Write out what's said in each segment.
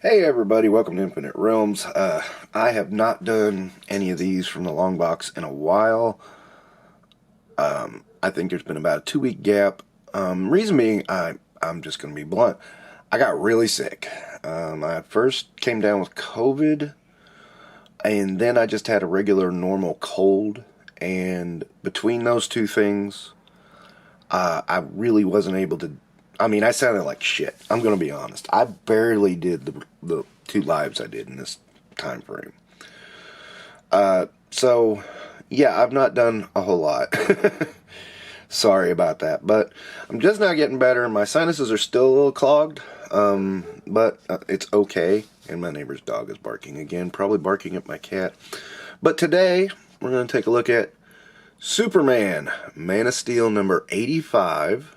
Hey everybody, welcome to Infinite Realms. I have not done any of these from the Longbox in a while. I think there's been about a 2-week gap. Reason being, I'm just going to be blunt. I got really sick. I first came down with COVID, and then I just had a regular normal cold. And between those two things, I really wasn't able to. I mean, I sounded like shit. I'm going to be honest. I barely did the 2 lives I did in this time frame. So, yeah, I've not done a whole lot. Sorry about that. But I'm just now getting better. My sinuses are still a little clogged. But it's okay. And my neighbor's dog is barking again. Probably barking at my cat. But today, we're going to take a look at Superman, Man of Steel number 85.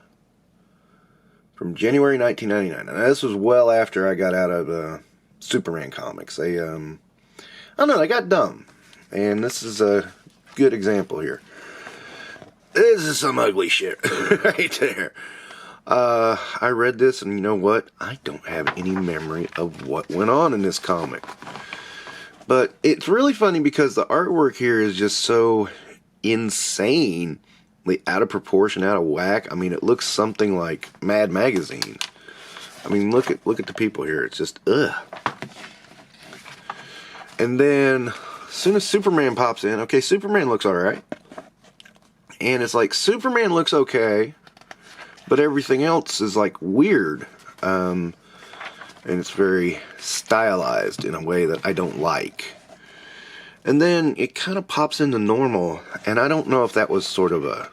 From January 1999. And this was well after I got out of Superman comics. They, I don't know, they got dumb. And this is a good example here. This is some ugly shit right there. I read this, and you know what? I don't have any memory of what went on in this comic. But it's really funny because the artwork here is just so insane. Out of proportion, out of whack. I mean, it looks something like Mad Magazine. I mean, look at the people here. It's just ugh. And then, as soon as Superman pops in, okay, Superman looks all right, and it's like Superman looks okay, but everything else is like weird, and it's very stylized in a way that I don't like. And then it kind of pops into normal, and I don't know if that was sort of a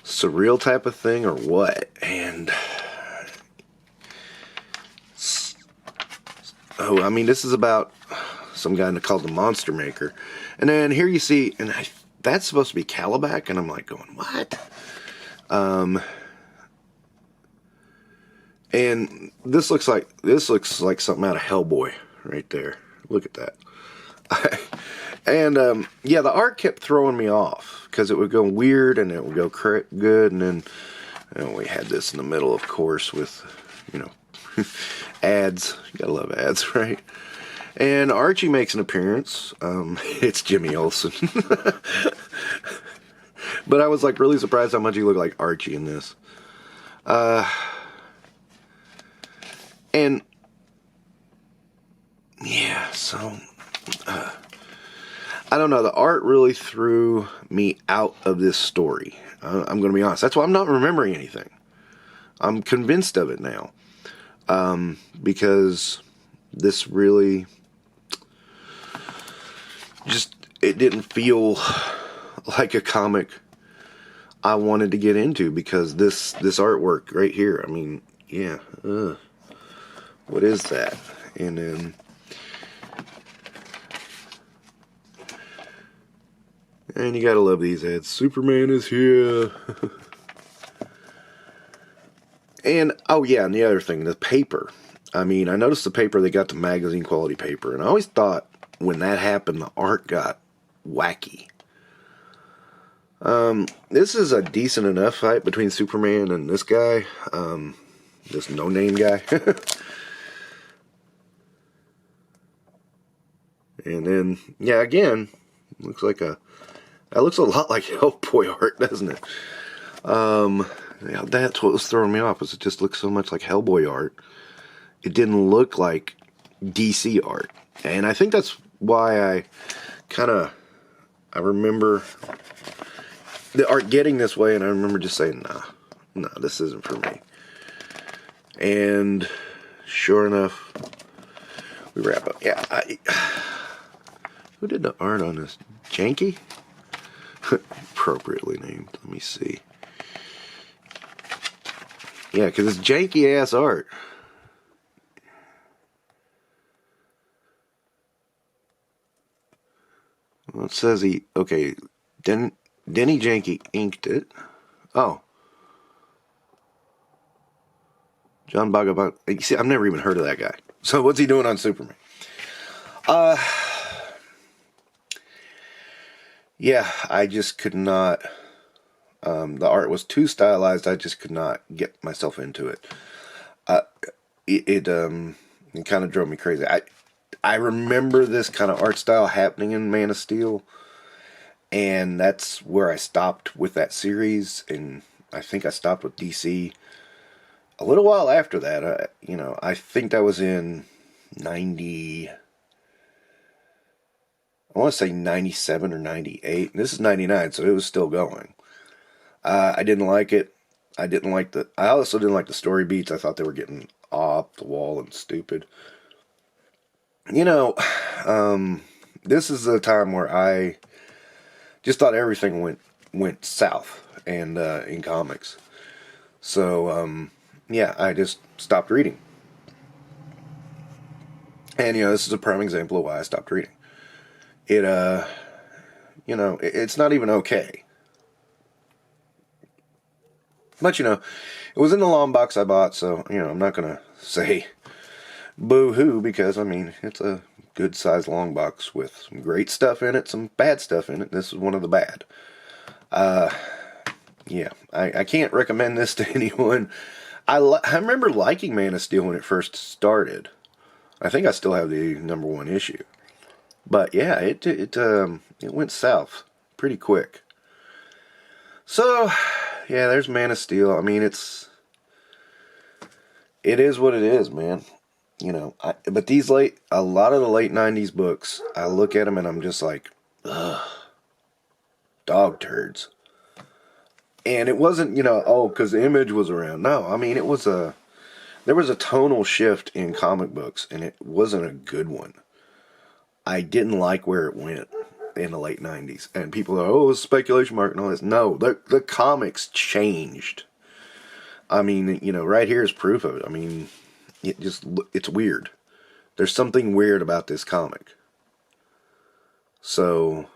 surreal type of thing or what. And I mean, this is about some guy called the Monster Maker. And then here you see, and that's supposed to be Calabac, and I'm like going, what? And this looks like something out of Hellboy right there. Look at that. And yeah, the art kept throwing me off because it would go weird and it would go good, and then we had this in the middle, of course, with ads. You gotta love ads, right? And Archie makes an appearance. It's Jimmy Olsen. But I was like really surprised how much he looked like Archie in this. And yeah, so I don't know. The art really threw me out of this story. I'm going to be honest. That's why I'm not remembering anything. I'm convinced of it now. Because this really it didn't feel like a comic I wanted to get into, because this artwork right here, I mean, yeah. What is that? And then and you gotta love these ads. Superman is here. And, oh yeah, and the other thing, the paper. I mean, I noticed the paper, they got the magazine quality paper. And I always thought when that happened, the art got wacky. This is a decent enough fight between Superman and this guy. This no-name guy. And then, yeah, again, looks like that looks a lot like Hellboy art, doesn't it? Yeah, that's what was throwing me off, was it just looks so much like Hellboy art. It didn't look like DC art. And I think that's why I remember the art getting this way, and I remember just saying, nah, this isn't for me. And sure enough, we wrap up. Yeah, who did the art on this? Janky? Appropriately named. Let me see. Yeah, because it's janky ass art. Well, it says Denny Janky inked it. Oh. John Bogabon. You see, I've never even heard of that guy. So what's he doing on Superman? Yeah, I just could not. The art was too stylized. I just could not get myself into it. It kind of drove me crazy. I remember this kind of art style happening in Man of Steel, and that's where I stopped with that series, and I think I stopped with DC a little while after that. I think that was in 90, I want to say 97 or 98. This is 99, so it was still going. I didn't like it. I also didn't like the story beats. I thought they were getting off the wall and stupid. You know, this is a time where I just thought everything went south and in comics. So yeah, I just stopped reading. And this is a prime example of why I stopped reading. It's not even okay. But it was in the Longbox I bought, so I'm not gonna say boo-hoo, because it's a good sized Longbox with some great stuff in it, some bad stuff in it. This is one of the bad. Yeah, I can't recommend this to anyone. I remember liking Man of Steel when it first started. I think I still have the #1 issue. But yeah, it went south pretty quick. So yeah, there's Man of Steel. It is what it is, man. But a lot of the late 90s books, I look at them and I'm just like, ugh, dog turds. And it wasn't, because the Image was around. No, there was a tonal shift in comic books, and it wasn't a good one. I didn't like where it went in the late 90s. And people are, it's speculation market and all this. No, the comics changed. Right here is proof of it. It's weird. There's something weird about this comic. So,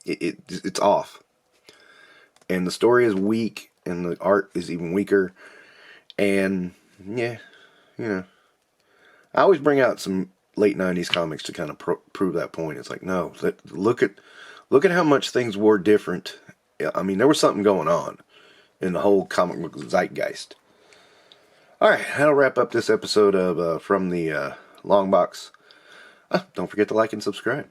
it's off. And the story is weak, and the art is even weaker. And, yeah, I always bring out some late 90s comics to kind of prove that point. It's like, no, look at how much things were different. There was something going on in the whole comic book zeitgeist. Alright, that'll wrap up this episode of From the Longbox. Don't forget to like and subscribe.